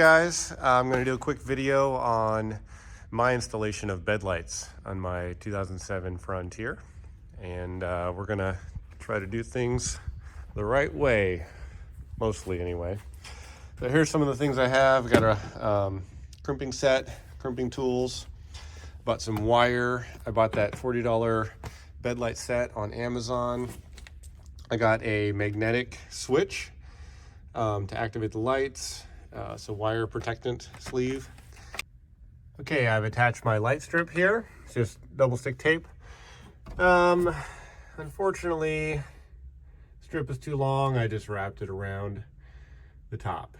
guys, I'm going to do a quick video on my installation of bed lights on my 2007 Frontier, and we're going to try to do things the right way, mostly anyway. So here's some of the things I have. Got a crimping set, crimping tools, bought some wire. I bought that $40 bed light set on Amazon. I got a magnetic switch to activate the lights. So wire protectant sleeve. Okay, I've attached my light strip here. It's just double stick tape. Unfortunately, strip is too long. I just wrapped it around the top.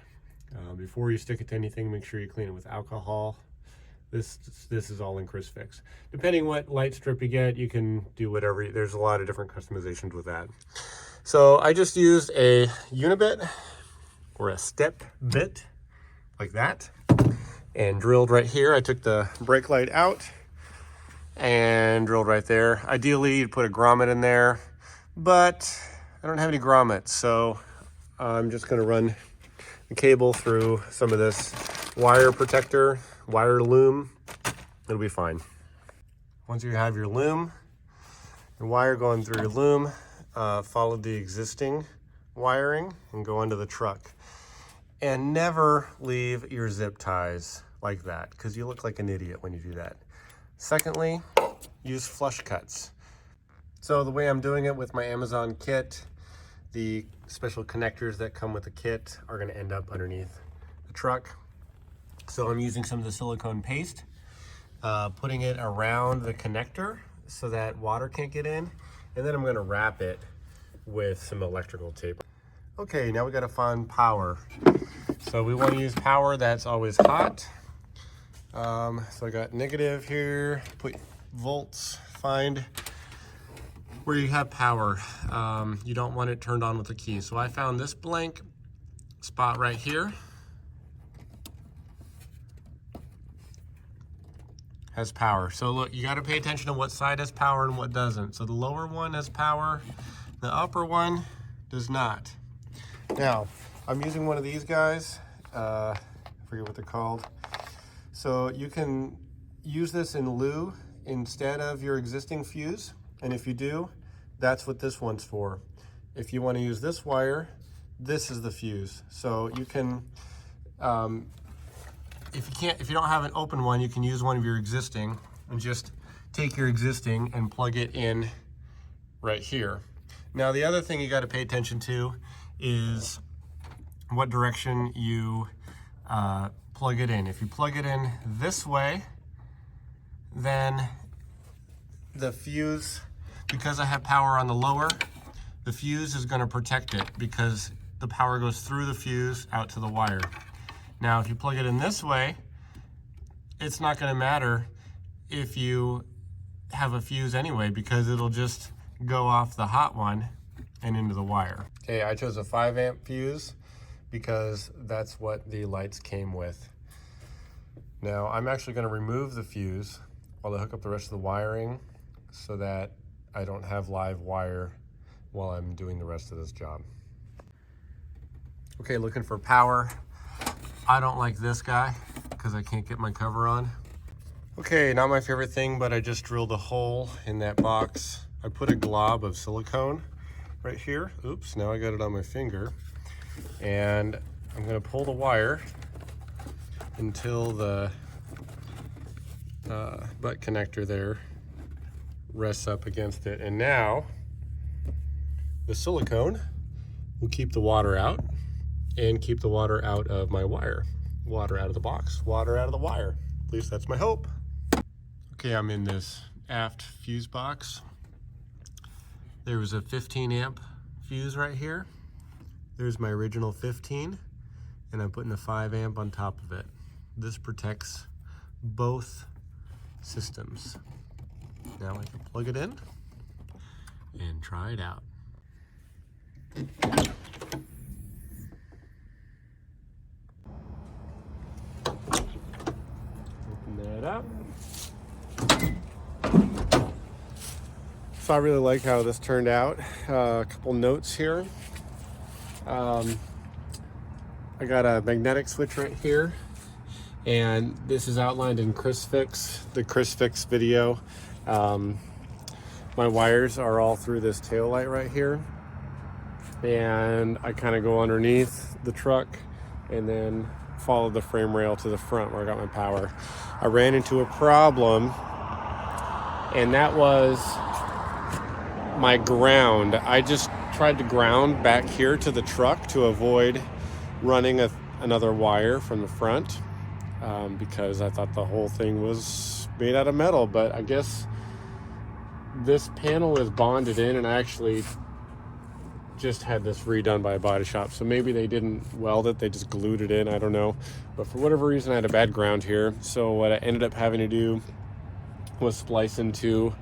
Before you stick it to anything, make sure you clean it with alcohol. This is all in Chris Fix. Depending what light strip you get, you can do whatever. There's a lot of different customizations with that. So I just used a unibit or a step bit like that and drilled right here. I took the brake light out and drilled right there. Ideally you'd put a grommet in there, but I don't have any grommets, so I'm just going to run the cable through some of this wire protector, wire loom. It'll be fine. Once you have your loom, your wire going through your loom, follow the existing wiring and go onto the truck. And never leave your zip ties like that, because you look like an idiot when you do that. Secondly, use flush cuts. So the way I'm doing it with my Amazon kit, the special connectors that come with the kit are going to end up underneath the truck. So I'm using some of the silicone paste, putting it around the connector so that water can't get in, and then I'm going to wrap it with some electrical tape. Okay, now we got to find power. So we want to use power that's always hot. So I got negative here, put volts, find where you have power. You don't want it turned on with a key. So I found this blank spot right here. Has power. So look, you got to pay attention to what side has power and what doesn't. So the lower one has power, the upper one does not. Now, I'm using one of these guys. I forget what they're called. So you can use this in lieu instead of your existing fuse. And if you do, that's what this one's for. If you want to use this wire, this is the fuse. So you can, if you don't have an open one, you can use one of your existing and just take your existing and plug it in right here. Now, the other thing you got to pay attention to is what direction you plug it in. If you plug it in this way, then the fuse, because I have power on the lower, the fuse is going to protect it because the power goes through the fuse out to the wire. Now, if you plug it in this way, it's not going to matter if you have a fuse anyway, because it'll just go off the hot one and into the wire. Okay, I chose a 5 amp fuse because that's what the lights came with. Now I'm actually going to remove the fuse while I hook up the rest of the wiring so that I don't have live wire while I'm doing the rest of this job. Okay, looking for power. I don't like this guy because I can't get my cover on. Okay, not my favorite thing, but I just drilled a hole in that box. I put a glob of silicone right here. Oops, now I got it on my finger. And I'm going to pull the wire until the butt connector there rests up against it. And now the silicone will keep the water out and keep the water out of my wire. Water out of the box, water out of the wire. At least that's my hope. Okay, I'm in this aft fuse box. There was a 15 amp fuse right here. There's my original 15, and I'm putting a 5 amp on top of it. This protects both systems. Now I can plug it in and try it out. Open that up. So I really like how this turned out. A couple notes here. I I got a magnetic switch right here, and this is outlined in the Chris Fix video. My wires are all through this tail light right here, and I kind of go underneath the truck and then follow the frame rail to the front where I got my power. I ran into a problem, and that was my ground. I just tried to ground back here to the truck to avoid running another wire from the front, because I thought the whole thing was made out of metal, but I guess this panel is bonded in, and I actually just had this redone by a body shop, so maybe they didn't weld it, they just glued it in, I don't know. But for whatever reason I had a bad ground here, so what I ended up having to do was splice into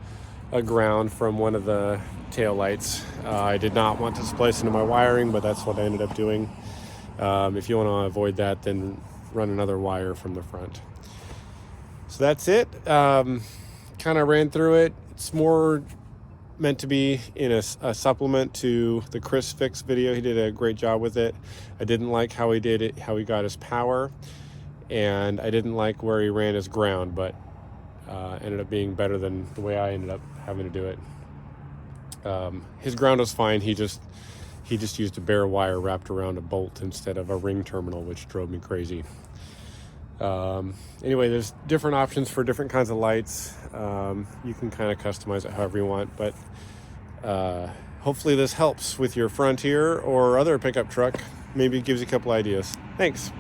a ground from one of the tail lights. I did not want to splice into my wiring, but that's what I ended up doing. If you want to avoid that, then run another wire from the front. So that's it. Kind of ran through it. It's more meant to be in a supplement to the Chris Fix video. He did a great job with it. I didn't like how he did it, how he got his power, and I didn't like where he ran his ground, but ended up being better than the way I ended up having to do it. His ground was fine. He just used a bare wire wrapped around a bolt instead of a ring terminal, which drove me crazy. Anyway, there's different options for different kinds of lights. You can kind of customize it however you want, but hopefully this helps with your Frontier or other pickup truck. Maybe it gives you a couple ideas. Thanks.